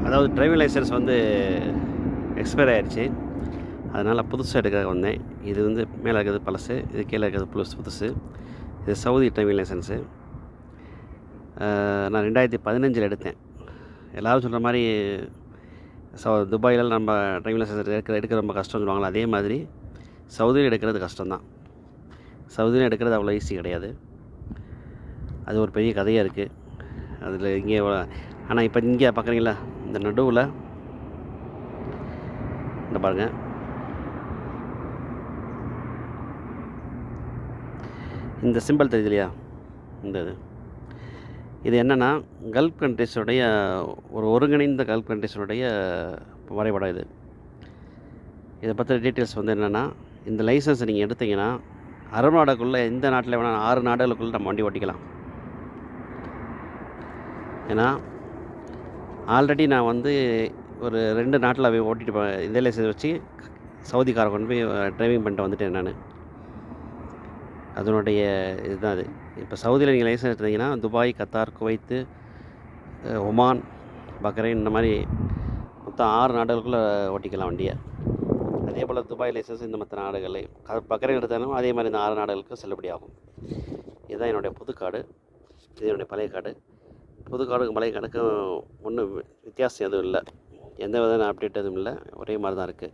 அதாவது driving licence வந்து expire ஆயிடுச்சு. அதனால் புதுசாக எடுக்க வந்தேன். இது வந்து மேலே இருக்கிறது பழசு, இது கீழே இருக்கிறது புதுசு. இது சவுதி டிரைவிங் லைசன்ஸு. நான் 2015 எடுத்தேன். எல்லோரும் சொல்கிற மாதிரி துபாயில் நம்ம டிரைவிங் லைசன்ஸ் எடுக்க ரொம்ப கஷ்டம்னு சொல்லுவாங்களா, அதே மாதிரி சவுதியில் எடுக்கிறது கஷ்டம்தான். சவுதியில் எடுக்கிறது அவ்வளோ ஈஸி கிடையாது. அது ஒரு பெரிய கதையாக இருக்குது. அதில் இங்கே ஆனால் இப்போ இங்கே பார்க்குறீங்களா, இந்த நடுவில் இந்த பாருங்கள், இந்த சிம்பிள் தெரியுது இல்லையா, இந்த இது என்னென்னா கல்ஃப் கண்ட்ரிஸுடைய ஒருங்கிணைந்த கல்ஃப் கண்ட்ரிஸுடைய வரைபடம் இது. இதை பற்றின டீட்டெயில்ஸ் வந்து என்னென்னா, இந்த லைசன்ஸை நீங்கள் எடுத்தீங்கன்னா அரபு நாடுக்குள்ளே எந்த நாட்டில் வேணால் 6 நாடுகளுக்குள்ளே நம்ம வண்டி ஓட்டிக்கலாம். ஏன்னா ஆல்ரெடி நான் வந்து ஒரு 2 நாட்டில் போய் ஓட்டிட்டு இதே லைசன்ஸ் வச்சு சவுதிக்காரை கொண்டு போய் டிரைவிங் பண்ணிட்டு வந்துட்டேன் நான். அதனுடைய இதுதான் அது. இப்போ சவுதியில் நீங்கள் லைசன்ஸ் எடுத்தீங்கன்னா Dubai, Qatar, Kuwait, Oman, Bahrain, இந்த மாதிரி மொத்தம் 6 நாடுகளுக்குள்ளே ஓட்டிக்கலாம் வண்டியை. அதே போல் துபாய் லைசன்ஸ் இந்த மற்ற நாடுகள், பக்ரைன் எடுத்தாலும் அதே மாதிரி இந்த 6 நாடுகளுக்கு செல்லுபடி ஆகும். இதுதான் என்னுடைய புது கார்டு, இது என்னுடைய பழைய கார்டு. புது கார்டுக்கும் பழைய கார்டுக்கும் ஒன்றும் வித்தியாசம் எதுவும் இல்லை, எந்த விதமான அப்டேட் எதுவும் இல்லை, ஒரே மாதிரி தான் இருக்குது.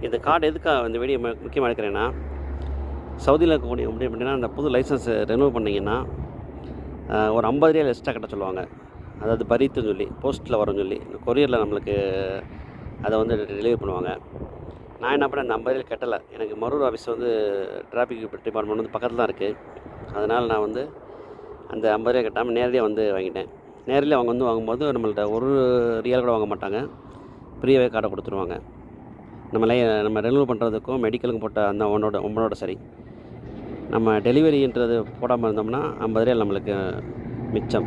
இந்த கார்டு எதுக்காக இந்த வீடியோ முக்கியமாக எடுக்கிறேன்னா, சவுதியில் இருக்கக்கூடிய முடியும் அப்படின்னா அந்த புது லைசன்ஸ் ரெனியூவ் பண்ணிங்கன்னா ஒரு 50 ரியால் எக்ஸ்ட்ரா கட்ட சொல்லுவாங்க. அதாவது பரீத்துன்னு சொல்லி போஸ்ட்டில் வரும்னு சொல்லி கொரியரில் நம்மளுக்கு அதை வந்து டெலிவரி பண்ணுவாங்க. நான் என்ன பண்ணேன், அந்த 50 ரியால் கட்டலை. எனக்கு மரூர் ஆஃபீஸ் வந்து டிராஃபிக் டிபார்ட்மெண்ட் வந்து பக்கத்தில் தான் இருக்குது. அதனால் நான் வந்து அந்த 50 ரியால் கட்டாமல் நேரடியாக வந்து வாங்கிட்டேன். நேரடியாக அவங்க வந்து வாங்கும்போது நம்மள்ட்ட 1 ரியால் கூட வாங்க மாட்டாங்க, ஃப்ரீயாகவே கார்டை கொடுத்துருவாங்க. நம்ம ரெனியூவல் பண்ணுறதுக்கும் மெடிக்கலுக்கும் போட்ட அந்த ஒன்னோட சரி. நம்ம டெலிவரின்றது போடாமல் இருந்தோம்னா 50 ரியால் நம்மளுக்கு மிச்சம்.